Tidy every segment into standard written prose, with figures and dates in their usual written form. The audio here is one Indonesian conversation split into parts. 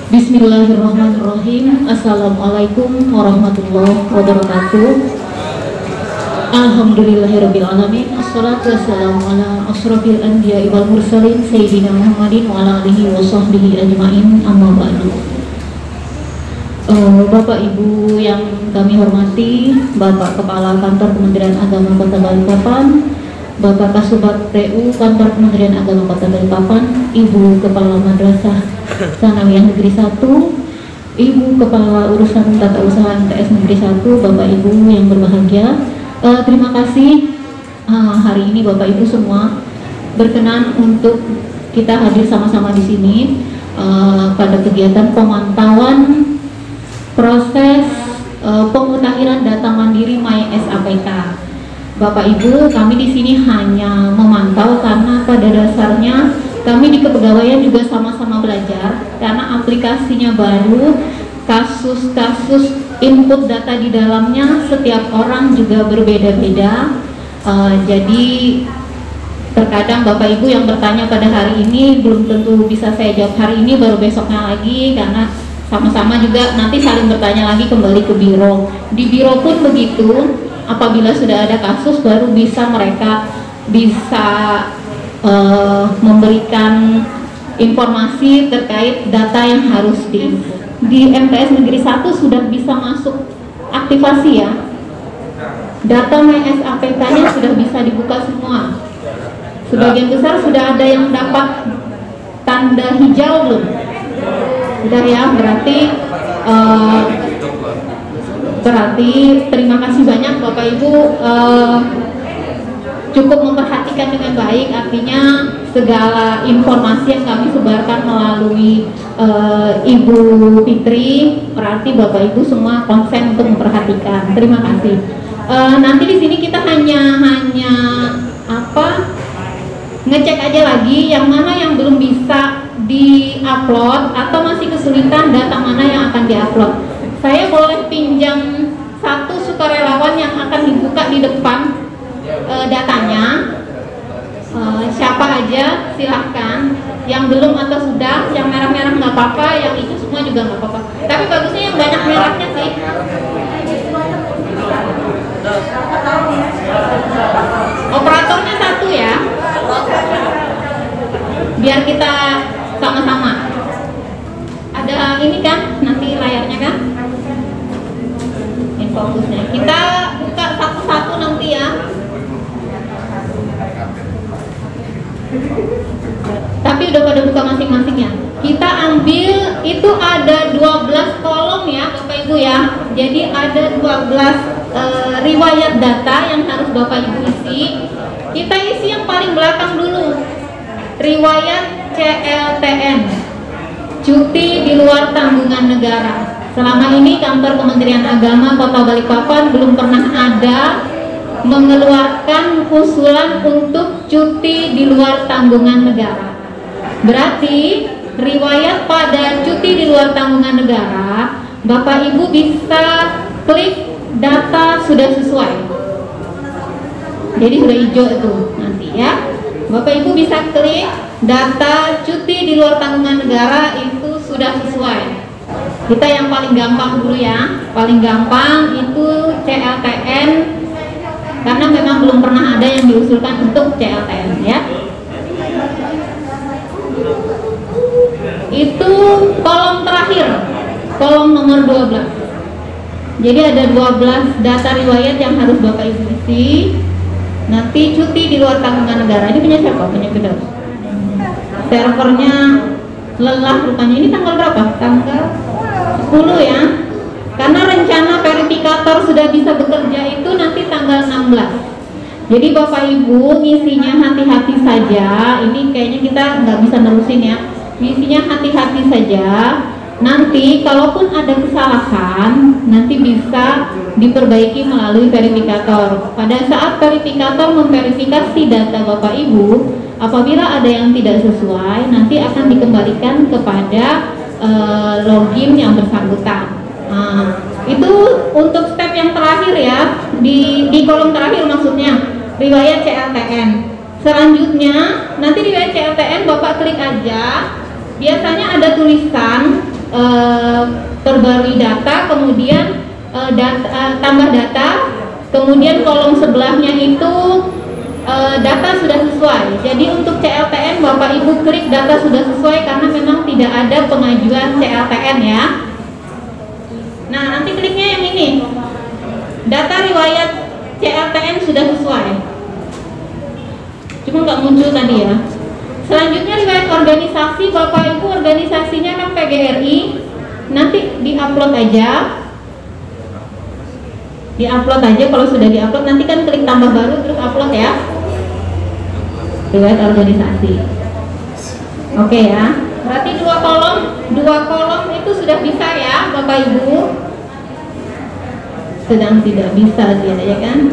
Bismillahirrahmanirrahim. Assalamualaikum warahmatullahi wabarakatuh. Alhamdulillahirrabbilalamin. Assalatu wassalamu ala asrofil anbiya wal mursalin Sayyidina Muhammadin wa ala alihi wa sahbihi ajma'in, amma ba'du. Bapak Ibu yang kami hormati, Bapak Kepala Kantor Kementerian Agama Kota Balikpapan, Bapak Kasubag TU Kantor Kementerian Agama Kota Balikpapan, Ibu Kepala Madrasah Sanawiyah Negeri 1, Ibu Kepala Urusan Tata Usaha MTS Negeri 1, Bapak Ibu yang berbahagia, terima kasih hari ini Bapak Ibu semua berkenan untuk kita hadir sama-sama di sini pada kegiatan pemantauan proses pemutakhiran data mandiri MySAPK. Bapak Ibu, kami di sini hanya memantau karena pada dasarnya kami di kepegawaian juga sama-sama belajar karena aplikasinya baru, kasus-kasus input data di dalamnya setiap orang juga berbeda-beda. Jadi terkadang Bapak Ibu yang bertanya pada hari ini belum tentu bisa saya jawab hari ini, baru besoknya lagi, karena sama-sama juga nanti saling bertanya lagi kembali ke biro. Di biro pun begitu, apabila sudah ada kasus baru bisa mereka memberikan informasi terkait data yang harus di MTS Negeri 1 sudah bisa masuk aktivasi ya. Data MySAPK-nya sudah bisa dibuka semua. Sebagian besar sudah ada yang dapat tanda hijau belum? Sudah ya, berarti terima kasih banyak Bapak Ibu cukup memperhatikan dengan baik, artinya segala informasi yang kami sebarkan melalui Ibu Fitri, berarti Bapak Ibu semua konsen untuk memperhatikan. Terima kasih. Nanti di sini kita hanya ngecek aja lagi yang mana yang belum bisa di-upload atau masih kesulitan data mana yang akan di-upload. Saya boleh pinjam satu sukarelawan yang akan dibuka di depan datanya. Siapa aja silahkan, yang belum atau sudah, yang merah-merah nggak apa-apa, yang itu semua juga nggak apa-apa, tapi bagusnya yang banyak merahnya sih. Operatornya satu ya, biar kita sama-sama. Ada ini kan nanti layarnya kan, fokusnya kita buka satu-satu nanti ya. Tapi udah pada buka masing-masingnya. Kita ambil itu ada 12 kolom ya Bapak Ibu ya. Jadi ada 12 riwayat data yang harus Bapak Ibu isi. Kita isi yang paling belakang dulu. Riwayat CLTN, cuti di luar tanggungan negara. Selama ini Kantor Kementerian Agama Kota Balikpapan belum pernah ada mengeluarkan usulan untuk cuti di luar tanggungan negara. Berarti riwayat pada cuti di luar tanggungan negara, Bapak Ibu bisa klik data sudah sesuai. Jadi sudah hijau itu nanti ya. Bapak Ibu bisa klik data cuti di luar tanggungan negara itu sudah sesuai. Kita yang paling gampang dulu ya. Paling gampang itu CLTN, karena memang belum pernah ada yang diusulkan untuk CLTN ya. Itu kolom terakhir, kolom nomor 12. Jadi ada 12 data riwayat yang harus Bapak Ibu isi. Nanti cuti di luar tanggungan negara ini punya siapa? Punya Firdaus. Servernya lelah rupanya. Ini tanggal berapa? Tanggal 10 ya. Karena rencana verifikator sudah bisa bekerja itu nanti tanggal 16. Jadi Bapak Ibu ngisinya hati-hati saja. Ini kayaknya kita nggak bisa nerusin ya. Ngisinya hati-hati saja. Nanti kalaupun ada kesalahan, nanti bisa diperbaiki melalui verifikator. Pada saat verifikator memverifikasi data Bapak Ibu, apabila ada yang tidak sesuai, nanti akan dikembalikan kepada login yang bersangkutan. Nah, itu untuk step yang terakhir ya, di kolom terakhir maksudnya, riwayat CLTN. Selanjutnya, nanti riwayat CLTN Bapak klik aja, biasanya ada tulisan perbarui data, kemudian tambah data, kemudian kolom sebelahnya itu data sudah sesuai. Jadi untuk CLTN Bapak Ibu klik data sudah sesuai karena memang tidak ada pengajuan CLTN ya. Nah nanti kliknya yang ini, data riwayat CLTN sudah sesuai, cuma nggak muncul tadi ya. Selanjutnya riwayat organisasi, Bapak Ibu organisasinya kan PGRI, nanti diupload aja. Diupload aja, kalau sudah diupload nanti kan klik tambah baru terus upload ya. Riwayat organisasi. Oke ya. Berarti dua kolom itu sudah bisa ya, Bapak Ibu. Sedang tidak bisa dia ya kan.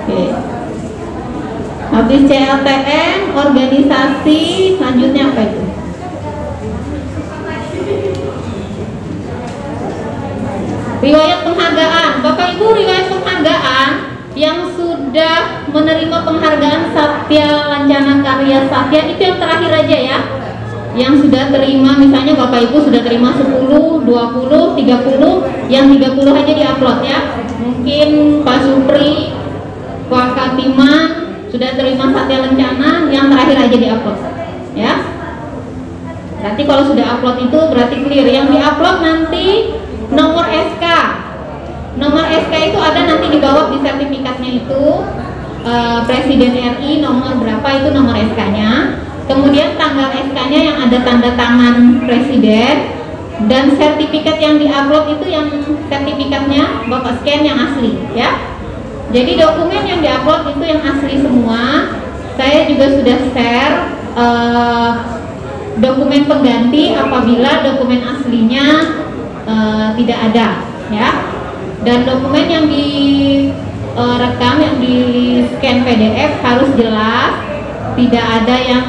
Oke. Habis CLTN, organisasi, selanjutnya apa itu? Riwayat penghargaan. Bapak Ibu, riwayat penghargaan yang sudah menerima penghargaan Satya Lancana Karya Satya itu yang terakhir aja ya. Yang sudah terima, misalnya Bapak Ibu sudah terima 10, 20, 30, yang 30 aja diupload ya. Mungkin Pak Supri, Pak Katiman sudah terima Satya Lancana, yang terakhir aja diupload ya. Berarti kalau sudah upload itu berarti clear. Yang diupload nanti nomor SK. Nomor SK itu ada nanti di bawah di sertifikatnya itu, Presiden RI nomor berapa itu nomor SK-nya. Kemudian tanggal SK-nya yang ada tanda tangan Presiden, dan sertifikat yang diupload itu yang sertifikatnya Bapak scan yang asli ya. Jadi dokumen yang diupload itu yang asli semua. Saya juga sudah share dokumen pengganti apabila dokumen aslinya tidak ada ya. Dan dokumen yang direkam, yang di scan PDF harus jelas, tidak ada yang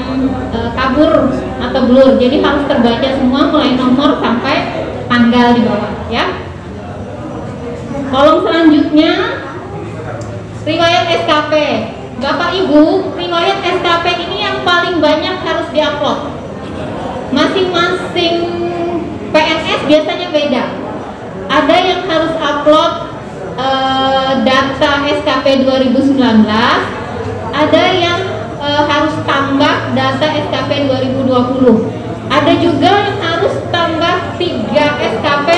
kabur atau blur. Jadi harus terbaca semua mulai nomor sampai tanggal di bawah ya. Kolom selanjutnya riwayat SKP. Bapak Ibu, riwayat SKP ini yang paling banyak harus diupload. Masing-masing PNS biasanya beda. Ada yang harus upload data SKP 2019, ada yang harus tambah data SKP 2020. Ada juga yang harus tambah 3 SKP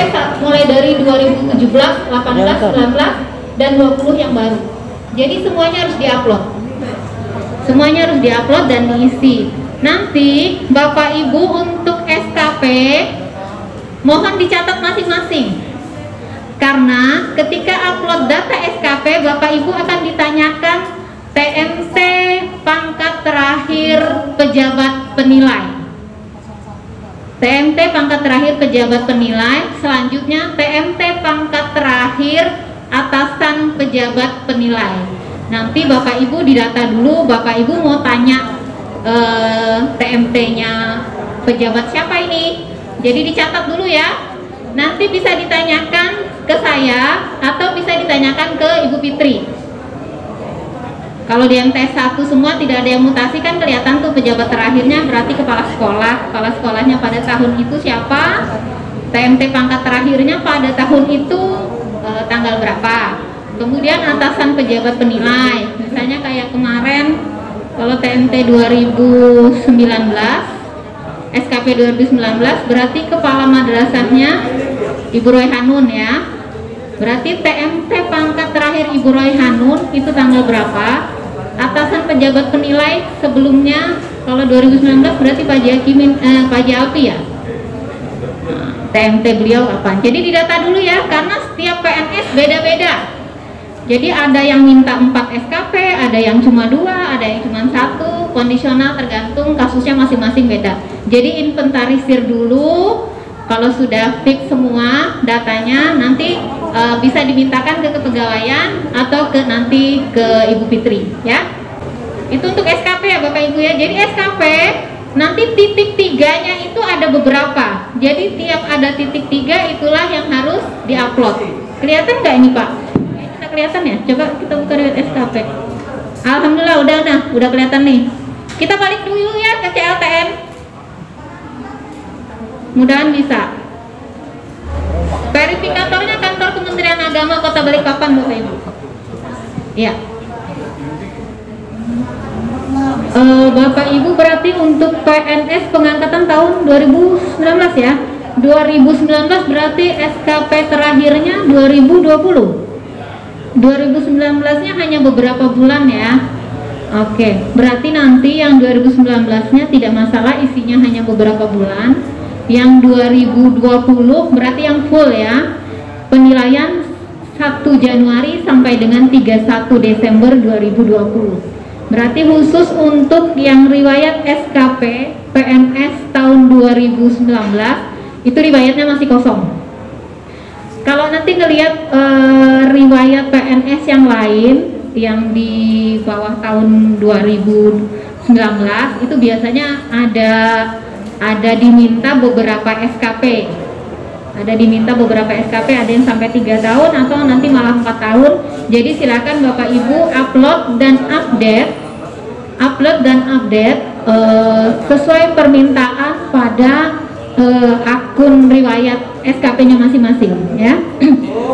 mulai dari 2017, 18, 19, dan 20 yang baru. Jadi semuanya harus diupload. Semuanya harus diupload dan diisi. Nanti Bapak Ibu untuk SKP mohon dicatat masing-masing. Karena ketika upload data SKP, Bapak Ibu akan ditanyakan TMT pangkat terakhir pejabat penilai. TMT pangkat terakhir pejabat penilai, selanjutnya TMT pangkat terakhir atasan pejabat penilai. Nanti Bapak Ibu didata dulu, Bapak Ibu mau tanya TMT-nya pejabat siapa ini. Jadi dicatat dulu ya. Nanti bisa ditanyakan ke saya atau bisa ditanyakan ke Ibu Fitri. Kalau di MTS 1 semua tidak ada yang mutasi kan kelihatan tuh pejabat terakhirnya, berarti kepala sekolah. Kepala sekolahnya pada tahun itu siapa, TMT pangkat terakhirnya pada tahun itu tanggal berapa. Kemudian atasan pejabat penilai, misalnya kayak kemarin kalau TMT 2019, SKP 2019 berarti kepala madrasahnya Ibu Royhanun ya. Berarti TMT pangkat terakhir Ibu Royhanun itu tanggal berapa? Atasan pejabat penilai sebelumnya kalau 2019 berarti Pak Jalpi ya. Nah, TMT beliau kapan? Jadi didata dulu ya, karena setiap PNS beda-beda. Jadi ada yang minta 4 SKP, ada yang cuma 2, ada yang cuma 1, kondisional tergantung kasusnya masing-masing beda. Jadi inventarisir dulu, kalau sudah fix semua datanya nanti bisa dimintakan ke kepegawaian atau nanti ke Ibu Fitri ya. Itu untuk SKP ya Bapak Ibu ya. Jadi SKP nanti titik 3-nya itu ada beberapa. Jadi tiap ada titik 3 itulah yang harus diupload. Kelihatan nggak ini Pak? Kita kelihatan ya? Coba kita buka riwayat SKP. Alhamdulillah udah kelihatan nih. Kita balik dulu ya ke CLTN. Mudahan bisa. verifikatornya kantor Kementerian Agama Kota Balikpapan, Bapak Ibu. Ya. Bapak Ibu berarti untuk PNS pengangkatan tahun 2019 ya. 2019 berarti SKP terakhirnya 2020. 2019-nya hanya beberapa bulan ya. Oke, berarti nanti yang 2019-nya tidak masalah, isinya hanya beberapa bulan. Yang 2020 berarti yang full ya. Penilaian 1 Januari sampai dengan 31 Desember 2020. Berarti khusus untuk yang riwayat SKP PNS tahun 2019 itu riwayatnya masih kosong. Kalau nanti ngelihat riwayat PNS yang lain yang di bawah tahun 2019 itu biasanya ada diminta beberapa SKP. Ada diminta beberapa SKP, ada yang sampai 3 tahun atau nanti malah 4 tahun. Jadi silakan Bapak Ibu upload dan update sesuai permintaan pada akun riwayat SKP-nya masing-masing ya.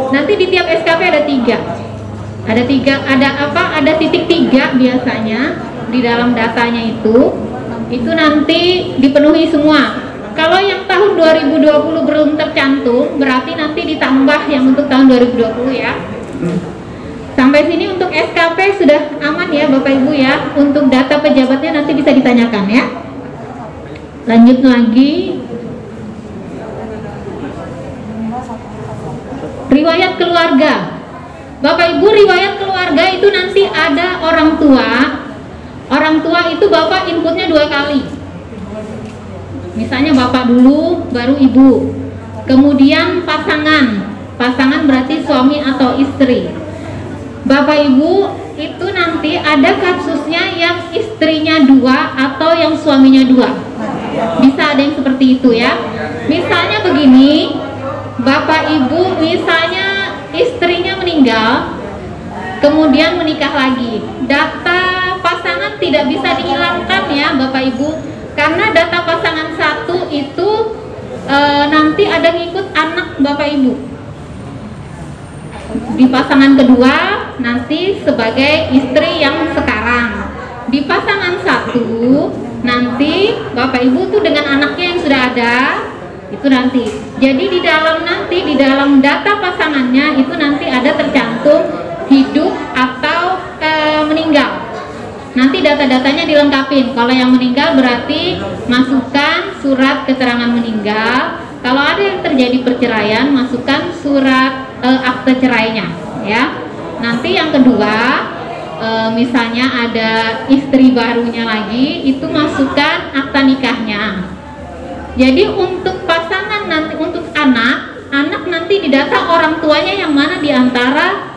Nanti di tiap SKP ada 3. Ada titik 3 biasanya di dalam datanya itu nanti dipenuhi semua. Kalau yang tahun 2020 belum tercantum, berarti nanti ditambah yang untuk tahun 2020 ya. Sampai sini untuk SKP sudah aman ya Bapak Ibu ya. Untuk data pejabatnya nanti bisa ditanyakan ya. Lanjut lagi. Riwayat keluarga. Bapak Ibu, riwayat keluarga itu nanti ada orang tua. Orang tua itu Bapak inputnya 2 kali. Misalnya Bapak dulu, baru Ibu. Kemudian pasangan. Pasangan berarti suami atau istri. Bapak Ibu itu nanti ada kasusnya yang istrinya 2 atau yang suaminya 2. Bisa ada yang seperti itu ya. Misalnya begini, Bapak Ibu misalnya istrinya meninggal, kemudian menikah lagi. Data pasangan tidak bisa dihilangkan ya Bapak Ibu, karena data pasangan 1 itu nanti ada ngikut anak Bapak Ibu. Di pasangan kedua nanti sebagai istri yang sekarang. Di pasangan 1 nanti Bapak Ibu tuh dengan anaknya yang sudah ada itu nanti. Jadi di dalam data pasangannya itu nanti ada tercantum hidup atau meninggal. Nanti data-datanya dilengkapin. Kalau yang meninggal berarti masukkan surat keterangan meninggal. Kalau ada yang terjadi perceraian, masukkan surat akte cerainya ya. Nanti yang kedua misalnya ada istri barunya lagi, itu masukkan akta nikahnya. Jadi untuk pasangan nanti, untuk anak nanti didata orang tuanya yang mana di antara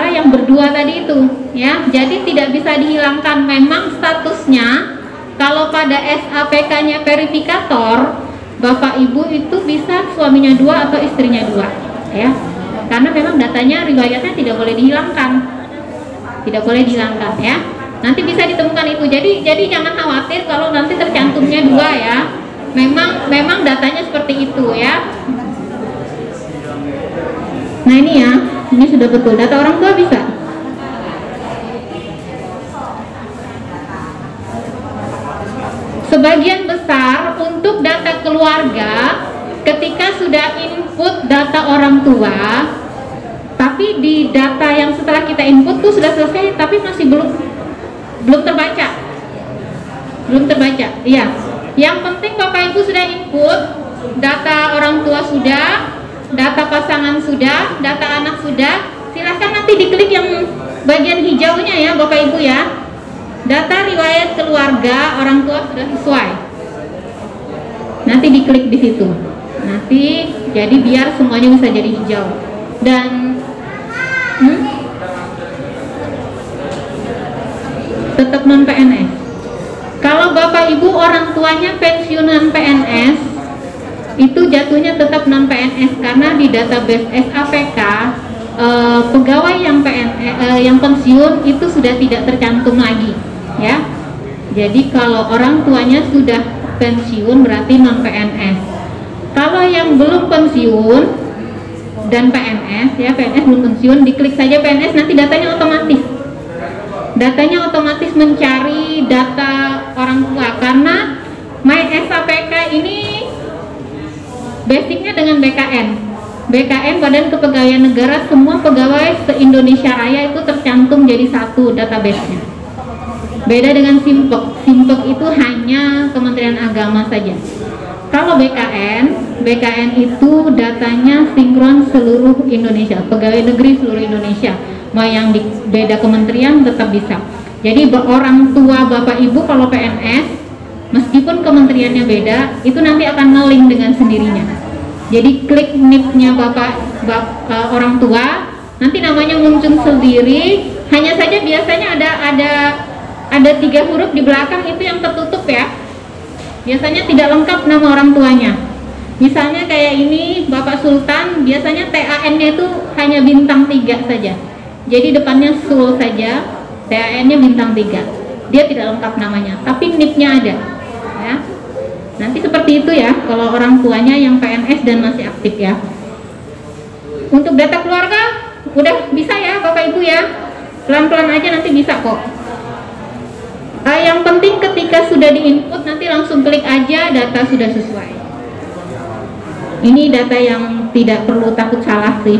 yang berdua tadi itu ya. Jadi tidak bisa dihilangkan. Memang statusnya kalau pada SAPK-nya verifikator Bapak Ibu itu bisa suaminya 2 atau istrinya 2 ya. Karena memang datanya riwayatnya tidak boleh dihilangkan. Tidak boleh dihilangkan ya. Nanti bisa ditemukan itu. Jadi jangan khawatir kalau nanti tercantumnya 2 ya. Memang datanya seperti itu ya. Nah ini ya, ini sudah betul. Data orang tua bisa. Sebagian besar untuk data keluarga, ketika sudah input data orang tua, tapi di data yang setelah kita input tuh sudah selesai, tapi masih belum terbaca. Belum terbaca. Iya. Yang penting Bapak Ibu sudah input, data orang tua sudah, data pasangan sudah, data anak sudah. Silahkan nanti diklik yang bagian hijaunya ya Bapak Ibu ya. Data riwayat keluarga orang tua sudah sesuai. Nanti diklik di situ. Nanti jadi biar semuanya bisa jadi hijau. Dan tetap non PNS. Kalau Bapak Ibu orang tuanya pensiunan PNS, itu jatuhnya tetap non PNS karena di database SAPK pegawai yang pensiun itu sudah tidak tercantum lagi, ya. Jadi kalau orang tuanya sudah pensiun berarti non PNS. Kalau yang belum pensiun dan PNS ya, PNS belum pensiun, diklik saja PNS, nanti datanya otomatis. Datanya otomatis mencari data orang tua, karena MySAPK ini basicnya dengan BKN. BKN Badan Kepegawaian Negara, semua pegawai se-Indonesia Raya itu tercantum jadi satu database-nya. Beda dengan Simpek. Simpek itu hanya Kementerian Agama saja. Kalau BKN itu datanya sinkron seluruh Indonesia, pegawai negeri seluruh Indonesia. Mau yang di beda kementerian tetap bisa. Jadi orang tua bapak ibu kalau PNS, meskipun kementeriannya beda, itu nanti akan nge-link dengan sendirinya. Jadi klik NIP-nya orang tua, nanti namanya muncul sendiri. Hanya saja biasanya ada 3 huruf di belakang itu yang tertutup ya. Biasanya tidak lengkap nama orang tuanya. Misalnya kayak ini Bapak Sultan, biasanya TAN-nya itu hanya bintang 3 saja. Jadi depannya Sul saja, TAN-nya bintang 3. Dia tidak lengkap namanya, tapi NIP-nya ada. Ya. Nanti seperti itu ya, kalau orang tuanya yang PNS dan masih aktif ya. Untuk data keluarga, udah bisa ya Bapak Ibu ya. Pelan-pelan aja nanti bisa kok. Yang penting ketika sudah diinput nanti langsung klik aja, data sudah sesuai. Ini data yang tidak perlu takut salah sih.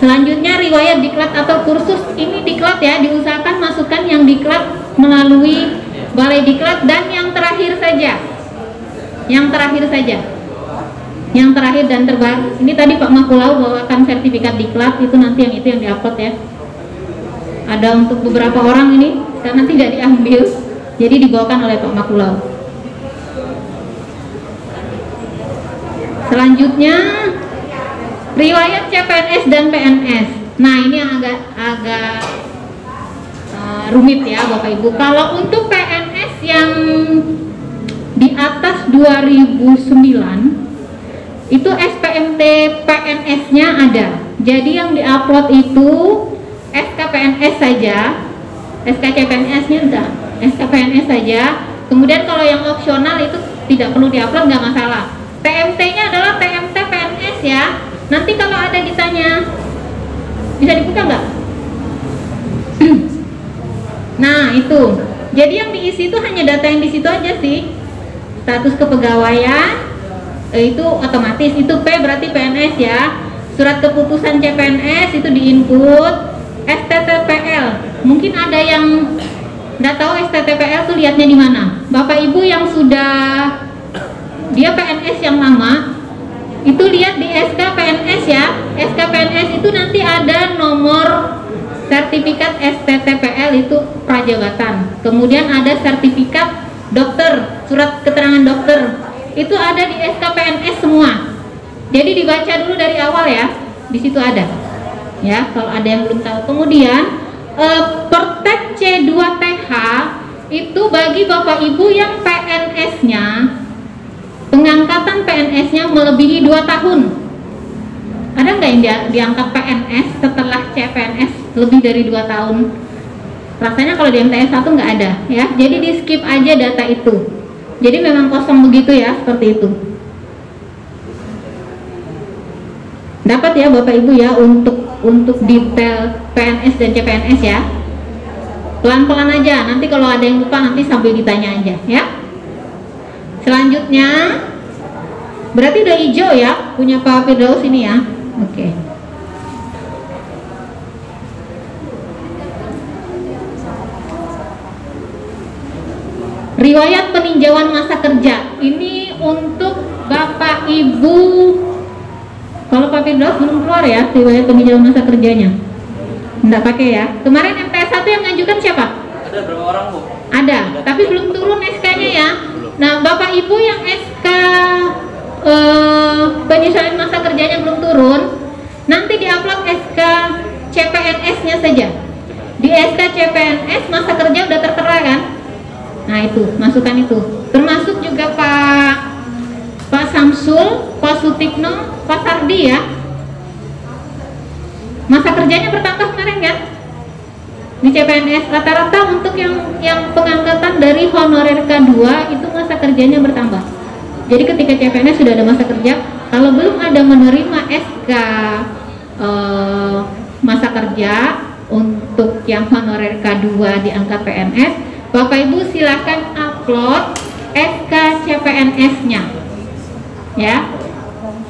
Selanjutnya riwayat diklat atau kursus. Ini diklat ya, diusahakan masukkan yang diklat melalui balai diklat, dan yang terakhir saja. Yang terakhir dan terbaru. Ini tadi Pak Makulau bawakan sertifikat diklat, itu nanti yang diupload ya. Ada untuk beberapa orang ini karena tidak diambil, jadi dibawakan oleh Pak Makulau. Selanjutnya riwayat CPNS dan PNS. Nah ini yang agak rumit ya Bapak Ibu. Kalau untuk PNS yang di atas 2009 itu SPMT PNS-nya ada. Jadi yang diupload itu SKPNS saja, SKCPNS-nya enggak, SKPNS saja. Kemudian kalau yang opsional itu tidak perlu diupload, nggak masalah. TMT-nya adalah TMT PNS ya. Nanti kalau ada ditanya, bisa dibuka nggak? Nah itu, jadi yang diisi itu hanya data yang di situ aja sih. Status kepegawaian itu otomatis, itu P berarti PNS ya. Surat keputusan CPNS itu diinput. STTPL, mungkin ada yang nggak tahu STTPL tuh lihatnya di mana. Bapak Ibu yang sudah dia PNS yang lama itu lihat di SKPNS ya. SKPNS itu nanti ada nomor sertifikat STTPL itu prajabatan. Kemudian ada sertifikat dokter, surat keterangan dokter. Itu ada di SKPNS semua. Jadi dibaca dulu dari awal ya. Di situ ada. Ya, kalau ada yang belum tahu. Kemudian Pertek C2TH itu bagi Bapak Ibu yang PNS-nya, pengangkatan PNS-nya melebihi 2 tahun. Ada nggak yang diangkat PNS setelah CPNS lebih dari 2 tahun? Rasanya kalau di MTS 1 nggak ada ya. Jadi di skip aja data itu. Jadi memang kosong begitu ya, seperti itu. Dapat ya Bapak Ibu ya untuk detail PNS dan CPNS ya. Pelan-pelan aja, nanti kalau ada yang lupa nanti sambil ditanya aja ya. Selanjutnya berarti udah hijau ya punya Pak Firdaus ini ya. Oke. Riwayat peninjauan masa kerja ini untuk Bapak Ibu. Kalau Pak Firdaus belum keluar ya riwayat peninjauan masa kerjanya, enggak pakai ya. Kemarin MTS 1 yang ngajukan siapa? Ada berapa orang Bu? Ada, tapi belum turun SK-nya ya. Nah Bapak Ibu yang SK penyesuaian masa kerjanya belum turun, nanti diupload SK CPNS-nya saja. Di SK CPNS masa kerja udah tertera kan? Nah itu, masukkan itu. Termasuk juga Pak Samsul, Pak Sutikno, Pak Sardi ya. Masa kerjanya bertambah kemarin kan? Di CPNS rata-rata untuk yang pengangkatan dari honorer K2 itu masa kerjanya bertambah. Jadi ketika CPNS sudah ada masa kerja, Kalau belum ada menerima SK masa kerja untuk yang honorer K2 diangkat PNS, Bapak Ibu silakan upload SK CPNS-nya, ya.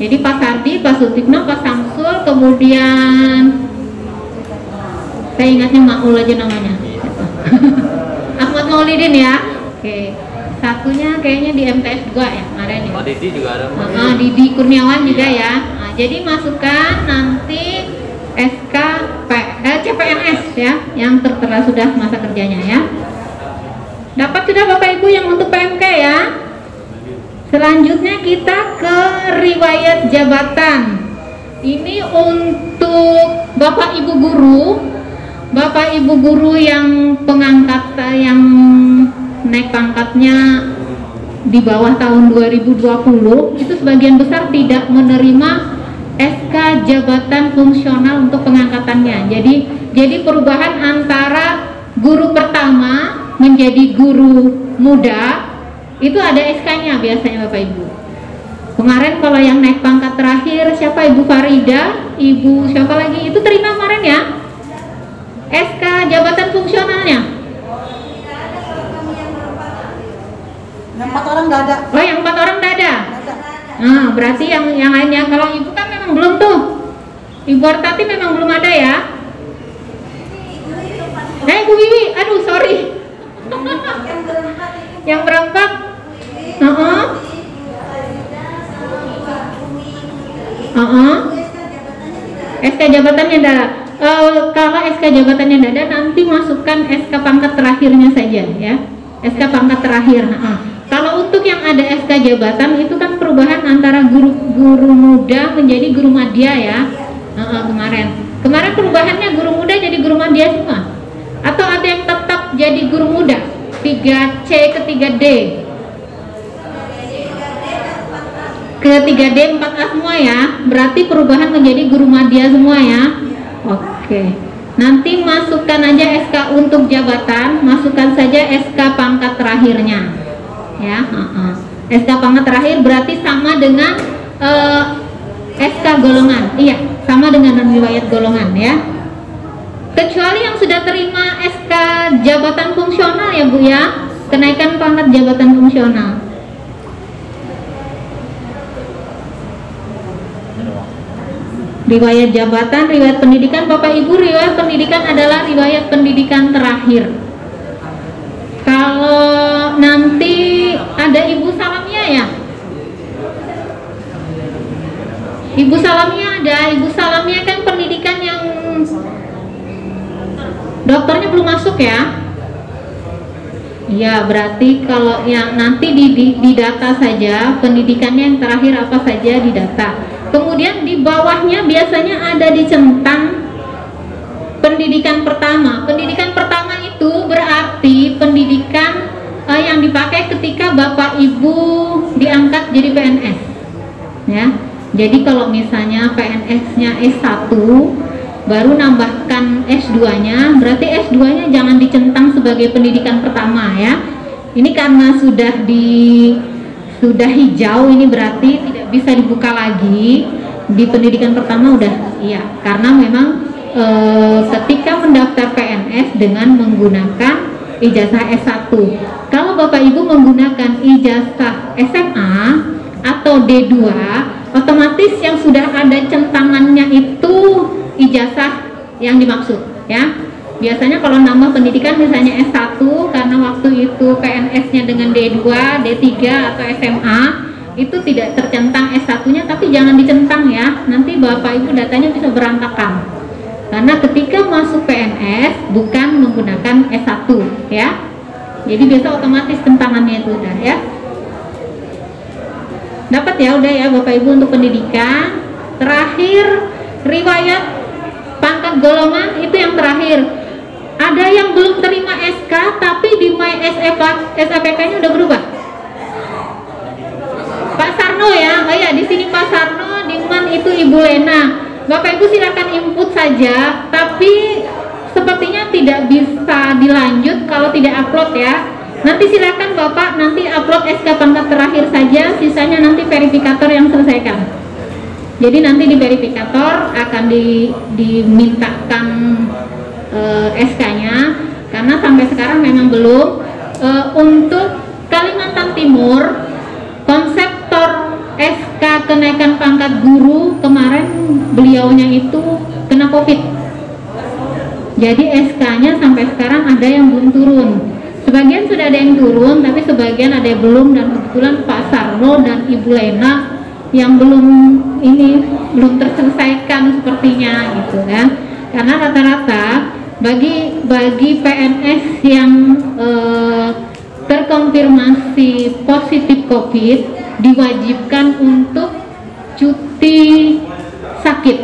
Jadi Pak Sardi, Pak Sutikno, Pak Samsul, kemudian saya ingatnya Maul aja namanya, Ahmad Maulidin ya. Oke, satunya kayaknya di MTS 2 ya kemarin ya. Didi juga ada. Didi Kurniawan juga ya. Nah, jadi masukkan nanti SK CPNS ya, yang tertera sudah masa kerjanya ya. Dapat sudah Bapak Ibu yang untuk PMK ya. Selanjutnya kita ke riwayat jabatan. Ini untuk Bapak Ibu guru. Bapak Ibu guru yang pengangkat yang naik pangkatnya di bawah tahun 2020 itu sebagian besar tidak menerima SK jabatan fungsional untuk pengangkatannya. Jadi perubahan antara guru pertama menjadi guru muda itu ada SK-nya biasanya Bapak Ibu. Kemarin kalau yang naik pangkat terakhir siapa, Ibu Farida, Ibu siapa lagi itu terima kemarin ya SK jabatan fungsionalnya. Yang 4 orang nggak ada. Oh, yang 4 orang nggak ada. Nah, berarti yang lainnya. Kalau Ibu kan memang belum tuh. Ibu Artati memang belum ada ya. Ibu Wiwi, aduh sorry. Yang berempat. SK jabatannya ada. Kalau SK jabatannya ada, nanti masukkan SK pangkat terakhirnya saja ya. SK pangkat terakhir. Kalau untuk yang ada SK jabatan itu kan perubahan antara guru muda menjadi guru madya ya. Kemarin perubahannya guru muda jadi guru madya semua. Atau ada yang tetap jadi guru muda 3C ke 3D. Ke 3D 4A semua ya. Berarti perubahan menjadi guru madya semua ya. Oke. Nanti masukkan aja SK untuk jabatan, masukkan saja SK pangkat terakhirnya. Ya, SK pangkat terakhir berarti sama dengan SK golongan. Iya, sama dengan riwayat golongan ya. Kecuali yang sudah terima SK jabatan fungsional ya Bu ya, kenaikan pangkat jabatan fungsional. Riwayat jabatan, riwayat pendidikan, Bapak Ibu, riwayat pendidikan adalah riwayat pendidikan terakhir. Kalau nanti ada Ibu Salamia ya, Ibu Salamia ada. Ibu Salamia kan pendidikan yang dokternya belum masuk ya. Iya, berarti kalau yang nanti di data saja pendidikannya yang terakhir apa saja di data. Kemudian di bawahnya biasanya ada dicentang pendidikan pertama. Pendidikan pertama itu berarti pendidikan yang dipakai ketika Bapak Ibu diangkat jadi PNS. Ya. Jadi kalau misalnya PNS-nya S1 baru nambahkan S2-nya, berarti S2-nya jangan dicentang sebagai pendidikan pertama ya. Ini karena sudah hijau, ini berarti tidak bisa dibuka lagi. Di pendidikan pertama udah iya, karena memang ketika mendaftar PNS dengan menggunakan ijazah S1. Kalau Bapak Ibu menggunakan ijazah SMA atau D2, otomatis yang sudah ada centangannya itu ijazah yang dimaksud ya. Biasanya kalau nambah pendidikan misalnya S1 karena waktu itu PNS-nya dengan D2, D3 atau SMA itu tidak tercentang S1-nya, tapi jangan dicentang ya. Nanti Bapak Ibu datanya bisa berantakan. Karena ketika masuk PNS bukan menggunakan S1 ya. Jadi biasa otomatis centangannya itu udah ya. Dapat ya udah ya Bapak Ibu untuk pendidikan. Terakhir riwayat pangkat golongan itu yang terakhir. Ada yang belum terima SK tapi di My SAPK-nya udah berubah. Pak Sarno ya, oh ya di sini Pak Sarno, di Man itu Ibu Lena. Bapak Ibu silakan input saja, tapi sepertinya tidak bisa dilanjut kalau tidak upload ya. Nanti silakan Bapak nanti upload SK pangkat terakhir saja, sisanya nanti verifikator yang selesaikan. Jadi nanti di verifikator akan dimintakan SK-nya, karena sampai sekarang memang belum. Untuk Kalimantan Timur, konseptor SK kenaikan pangkat guru kemarin beliaunya itu kena COVID. Jadi SK-nya sampai sekarang ada yang belum turun. Sebagian sudah ada yang turun, tapi sebagian ada yang belum, dan kebetulan Pak Sarno dan Ibu Lena yang belum terselesaikan sepertinya gitu kan. Karena rata-rata bagi PNS yang terkonfirmasi positif COVID diwajibkan untuk cuti sakit.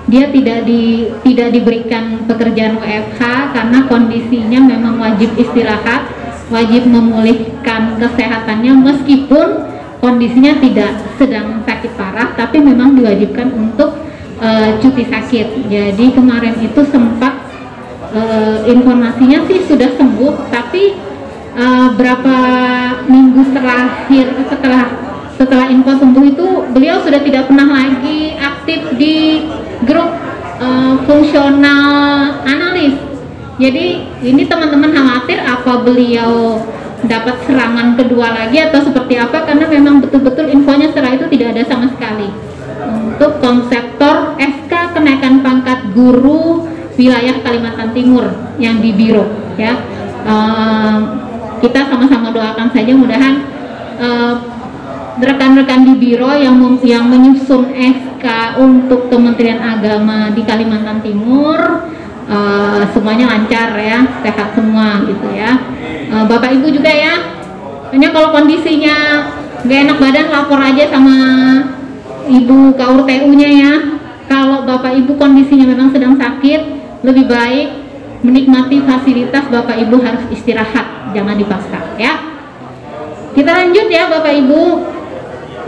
Dia tidak diberikan pekerjaan WFH karena kondisinya memang wajib istirahat, wajib memulihkan kesehatannya meskipun kondisinya tidak sedang sakit parah, tapi memang diwajibkan untuk cuti sakit. Jadi kemarin itu sempat informasinya sih sudah sembuh, tapi berapa minggu terakhir setelah info sembuh itu beliau sudah tidak pernah lagi aktif di grup fungsional analis. Jadi ini teman-teman khawatir apa beliau dapat serangan kedua lagi atau seperti apa, karena memang betul-betul infonya setelah itu tidak ada sama sekali. Untuk konseptor SK kenaikan pangkat guru wilayah Kalimantan Timur yang di Biro ya, kita sama-sama doakan saja mudahan rekan-rekan di Biro yang menyusun SK untuk Kementerian Agama di Kalimantan Timur semuanya lancar ya, sehat semua gitu ya. Bapak Ibu juga ya, hanya kalau kondisinya nggak enak badan lapor aja sama Ibu Kaur TU-nya ya. Kalau Bapak Ibu kondisinya memang sedang sakit, lebih baik menikmati fasilitas. Bapak Ibu harus istirahat, jangan dipaksa ya. Kita lanjut ya Bapak Ibu.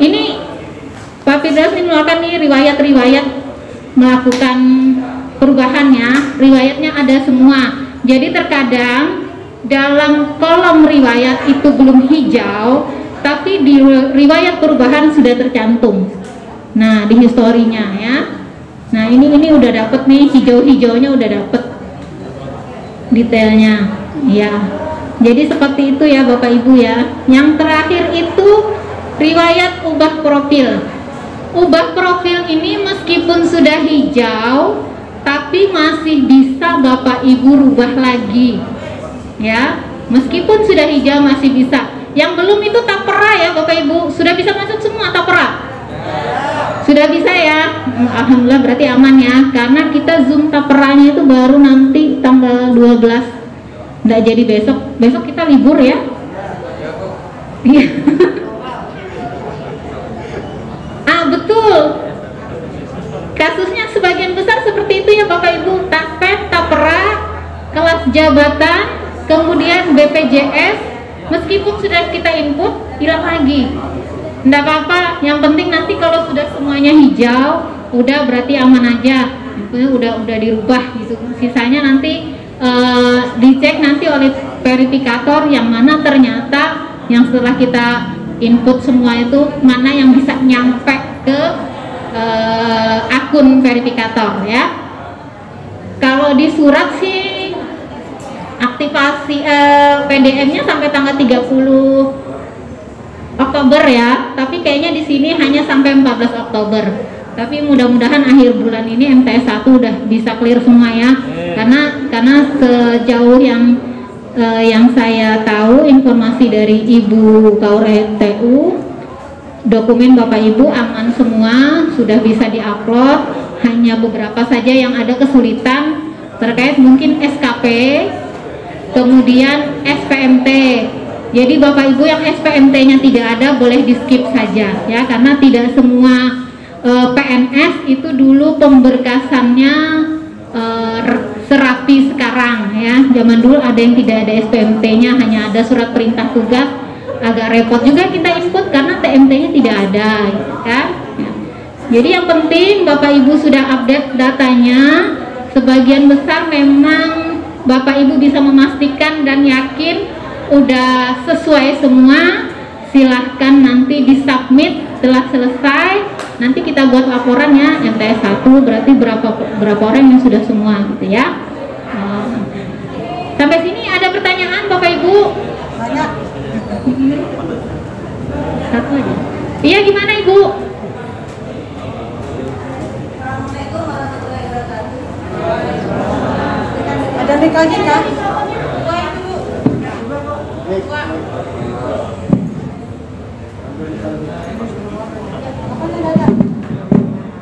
Ini Pak Firdaus mengeluarkan nih riwayat-riwayat melakukan perubahannya. Riwayatnya ada semua. Jadi terkadang dalam kolom riwayat itu belum hijau, tapi di riwayat perubahan sudah tercantum. Nah, di historinya ya. Nah, ini udah dapet nih, hijau-hijaunya udah dapet detailnya ya. Jadi seperti itu ya Bapak Ibu ya. Yang terakhir itu riwayat ubah profil. Ubah profil ini meskipun sudah hijau, tapi masih bisa Bapak Ibu rubah lagi ya. Meskipun sudah hijau masih bisa. Yang belum itu tapera ya Bapak Ibu. Sudah bisa masuk semua tapera? Sudah bisa ya. Alhamdulillah, berarti aman ya. Karena kita zoom taperanya itu baru nanti tanggal 12. Nggak jadi besok. Besok kita libur ya. Iya. Betul. Kasusnya sebagian besar seperti itu ya Bapak Ibu. Tapet, tapera, kelas jabatan, kemudian BPJS, meskipun sudah kita input hilang lagi. Nggak apa-apa, yang penting nanti kalau sudah semuanya hijau, udah berarti aman aja, udah dirubah gitu. Sisanya nanti dicek nanti oleh verifikator yang mana ternyata yang setelah kita input semua itu mana yang bisa nyampe ke akun verifikator ya. Kalau di surat sih aktivasi PDM-nya sampai tanggal 30 Oktober ya, tapi kayaknya di sini hanya sampai 14 Oktober. Tapi mudah-mudahan akhir bulan ini MTS 1 udah bisa clear semua ya. Karena sejauh yang saya tahu informasi dari Ibu Kaur TU, dokumen Bapak Ibu aman semua, sudah bisa diupload. Hanya beberapa saja yang ada kesulitan terkait mungkin SKP, kemudian SPMT. Jadi Bapak Ibu yang SPMT-nya tidak ada boleh di skip saja ya, karena tidak semua PNS itu dulu pemberkasannya serapi sekarang ya. Zaman dulu ada yang tidak ada SPMT-nya, hanya ada surat perintah tugas, agak repot juga kita input karena TMT-nya tidak ada gitu kan ya. Jadi yang penting Bapak Ibu sudah update datanya. Sebagian besar memang Bapak Ibu bisa memastikan dan yakin udah sesuai semua. Silahkan nanti disubmit. Setelah selesai nanti buat laporannya MTS 1 berarti berapa orang yang sudah semua gitu ya. Sampai sini ada pertanyaan Bapak Ibu? Banyak. Satu aja. Iya, gimana Ibu? Ada mic lagi kah?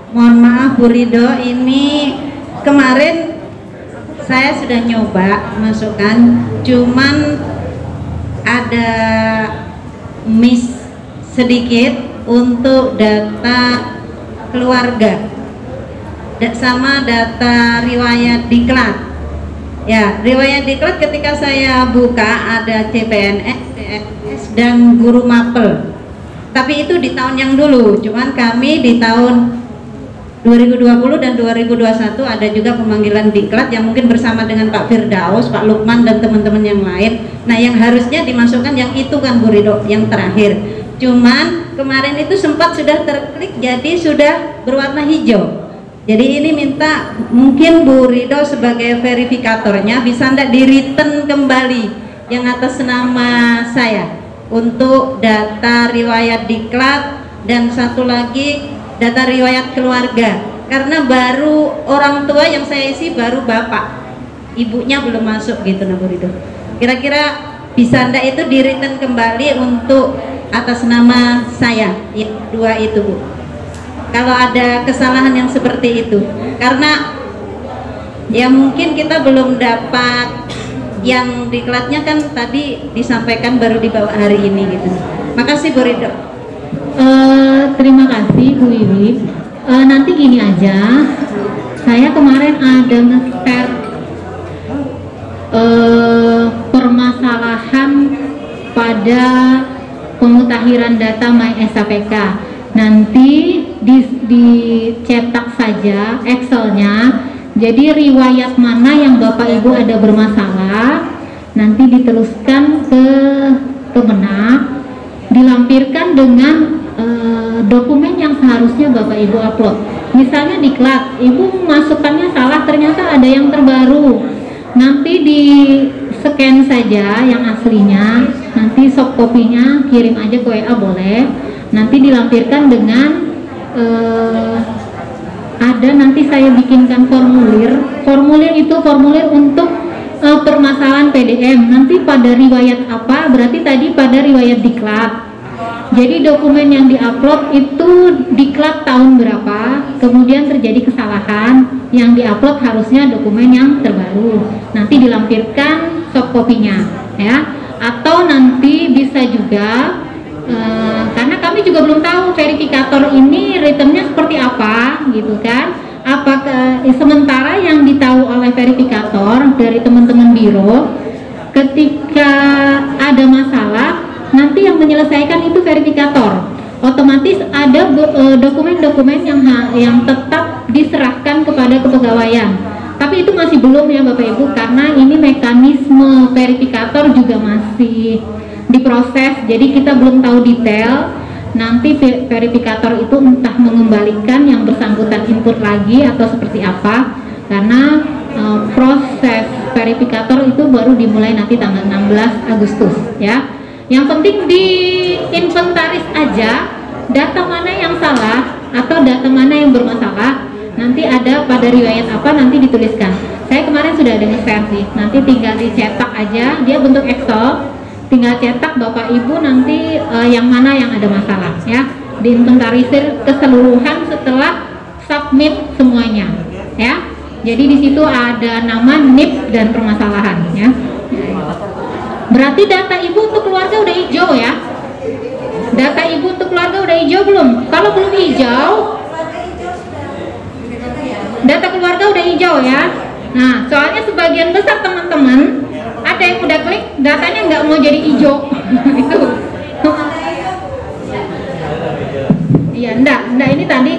Mohon maaf Bu Ridho, ini kemarin saya sudah nyoba masukkan, cuman ada miss sedikit untuk data keluarga sama data riwayat diklat. Ya, riwayat diklat ketika saya buka ada CPNS, PNS, dan guru mapel. Tapi itu di tahun yang dulu, cuman kami di tahun 2020 dan 2021 ada juga pemanggilan diklat yang mungkin bersama dengan Pak Firdaus, Pak Lukman dan teman-teman yang lain. Nah, yang harusnya dimasukkan yang itu kan Bu Ridho, yang terakhir. Cuman kemarin itu sempat sudah terklik jadi sudah berwarna hijau. Jadi ini minta mungkin Bu Ridho sebagai verifikatornya bisa ndak di-return kembali yang atas nama saya untuk data riwayat diklat dan satu lagi data riwayat keluarga, karena baru orang tua yang saya isi baru bapak, ibunya belum masuk gitu nah Bu Ridho. Kira-kira bisa ndak itu di-return kembali untuk atas nama saya dua itu Bu, kalau ada kesalahan yang seperti itu, karena ya mungkin kita belum dapat yang diklatnya kan tadi disampaikan baru dibawa hari ini gitu. Makasih Bu Ridho. Terima kasih Bu Wiwi. Nanti gini aja, saya kemarin ada nge-share permasalahan pada pemutakhiran data MySAPK. Nanti dicetak saja Excelnya. Jadi riwayat mana yang Bapak Ibu ada bermasalah, nanti diteruskan ke Kemenak, dilampirkan dengan dokumen yang seharusnya Bapak Ibu upload. Misalnya diklat, Ibu masukkannya salah, ternyata ada yang terbaru. Nanti di scan saja yang aslinya, nanti soft copy-nya kirim aja ke WA boleh. Nanti dilampirkan dengan ada nanti saya bikinkan formulir itu formulir untuk permasalahan PDM. Nanti pada riwayat apa, berarti tadi pada riwayat diklat. Jadi dokumen yang diupload itu diklat tahun berapa, kemudian terjadi kesalahan, yang diupload harusnya dokumen yang terbaru. Nanti dilampirkan soft copy-nya ya. Atau nanti bisa juga karena kami juga belum tahu verifikator ini ritmenya seperti apa gitu kan. Apakah sementara yang ditahu oleh verifikator dari teman-teman biro, ketika ada masalah nanti yang menyelesaikan itu verifikator. Otomatis ada dokumen-dokumen yang tetap diserahkan kepada kepegawaian. Tapi itu masih belum ya Bapak Ibu, karena ini mekanisme verifikator juga masih diproses. Jadi kita belum tahu detail. Nanti verifikator itu entah mengembalikan yang bersangkutan input lagi atau seperti apa. Karena proses verifikator itu baru dimulai nanti tanggal 16 Agustus ya. Yang penting di inventaris aja data mana yang salah atau data mana yang bermasalah, nanti ada pada riwayat apa nanti dituliskan. Saya kemarin sudah ada nge-share sih, nanti tinggal dicetak aja, dia bentuk Excel, tinggal cetak Bapak Ibu nanti yang mana yang ada masalah ya, diinventarisir keseluruhan setelah submit semuanya ya. Jadi di situ ada nama, NIP dan permasalahan ya. Berarti data Ibu untuk keluarga udah hijau ya? Data Ibu untuk keluarga udah hijau belum? Kalau belum hijau, data keluarga udah hijau ya. Nah, soalnya sebagian besar teman-teman ada yang udah klik, datanya nggak mau jadi hijau. Itu. Iya, enggak ini tadi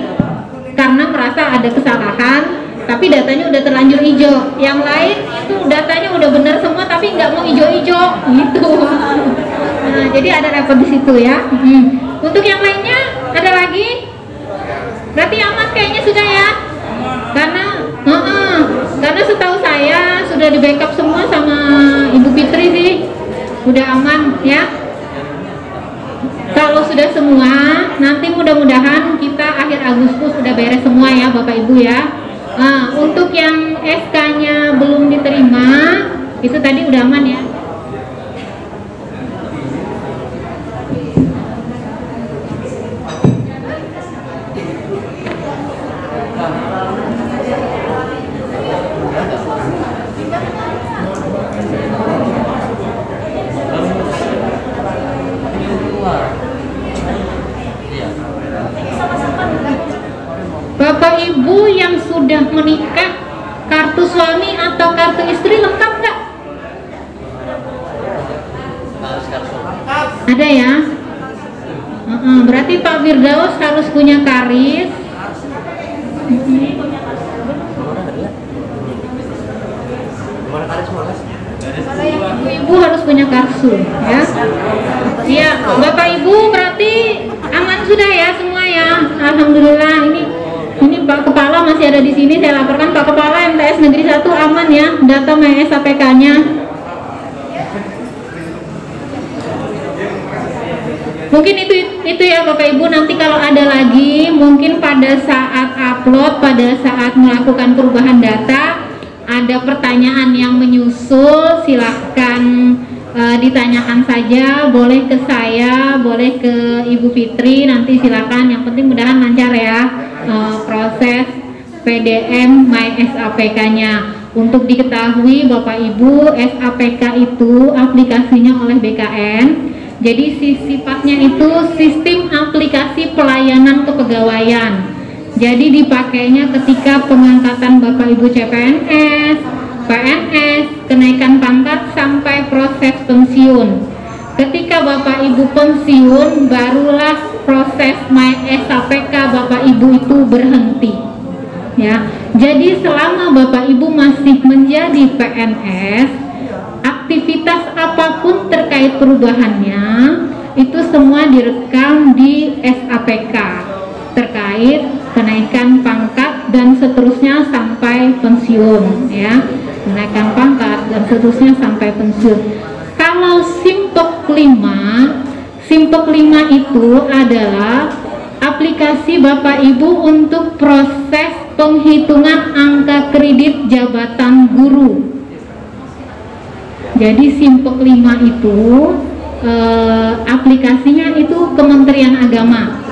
karena merasa ada kesalahan, tapi datanya udah terlanjur hijau. Yang lain itu datanya udah benar semua, tapi nggak mau hijau-hijau gitu. Nah, jadi ada repot di situ ya. Untuk yang lainnya ada lagi? Berarti yang Udah aman ya? Kalau sudah semua, nanti mudah-mudahan kita akhir Agustus sudah beres semua ya Bapak Ibu ya. Nah, untuk yang SK-nya belum diterima, itu tadi udah aman ya. Bapak Ibu yang sudah menikah, kartu suami atau kartu istri lengkap nggak? Ada ya? Berarti Pak Firdaus harus punya karis. Ibu harus punya kartu ya. Iya, Bapak Ibu berarti aman sudah ya semua ya. Alhamdulillah. Ini Pak Kepala masih ada di sini. Saya laporkan Pak Kepala MTS Negeri 1 aman ya data MySAPK-nya. Mungkin itu ya Bapak Ibu. Nanti kalau ada lagi mungkin pada saat upload, pada saat melakukan perubahan data, ada pertanyaan yang menyusul, silahkan ditanyakan saja, boleh ke saya, boleh ke Ibu Fitri, nanti silakan. Yang penting mudahan lancar ya proses PDM MySAPK-nya. Untuk diketahui Bapak Ibu, SAPK itu aplikasinya oleh BKN. Jadi sifatnya itu sistem aplikasi pelayanan kepegawaian. Jadi dipakainya ketika pengangkatan Bapak Ibu CPNS, PNS, kenaikan pangkat sampai proses pensiun. Ketika Bapak Ibu pensiun, barulah proses MySAPK Bapak Ibu itu berhenti. Ya. Jadi selama Bapak Ibu masih menjadi PNS, aktivitas apapun terkait perubahannya itu semua direkam di SAPK terkait kenaikan pangkat dan seterusnya sampai pensiun ya. Kenaikan pangkat dan seterusnya sampai pensiun. Kalau Simpok 5 itu adalah aplikasi Bapak Ibu untuk proses penghitungan angka kredit jabatan guru. Jadi Simpok 5 itu aplikasinya itu Kementerian Agama.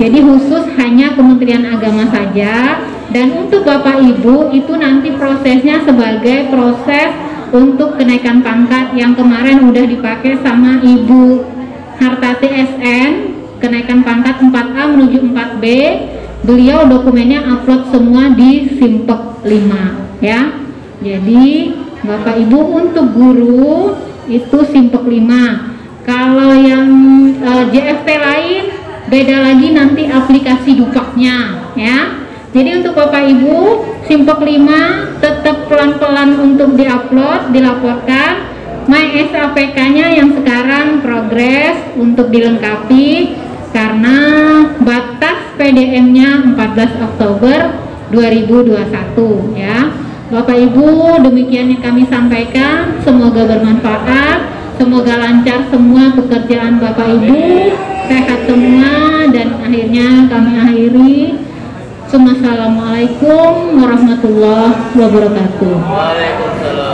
Jadi khusus hanya Kementerian Agama saja. Dan untuk Bapak Ibu itu nanti prosesnya sebagai proses untuk kenaikan pangkat yang kemarin udah dipakai sama Ibu Hartati SN, kenaikan pangkat 4A menuju 4B. Beliau dokumennya upload semua di Simpok 5 ya. Jadi Bapak Ibu untuk guru itu Simpok 5. Kalau yang JFT lain beda lagi nanti aplikasi Dupaknya ya. Jadi untuk Bapak Ibu Simpok 5 tetap pelan-pelan untuk diupload, dilaporkan. MySAPK-nya yang sekarang progres untuk dilengkapi karena batas PDM-nya 14 Oktober 2021 ya. Bapak Ibu, demikian yang kami sampaikan, semoga bermanfaat, semoga lancar semua pekerjaan Bapak Ibu, sehat semua, dan akhirnya kami akhiri. Assalamualaikum warahmatullahi wabarakatuh. Waalaikumsalam.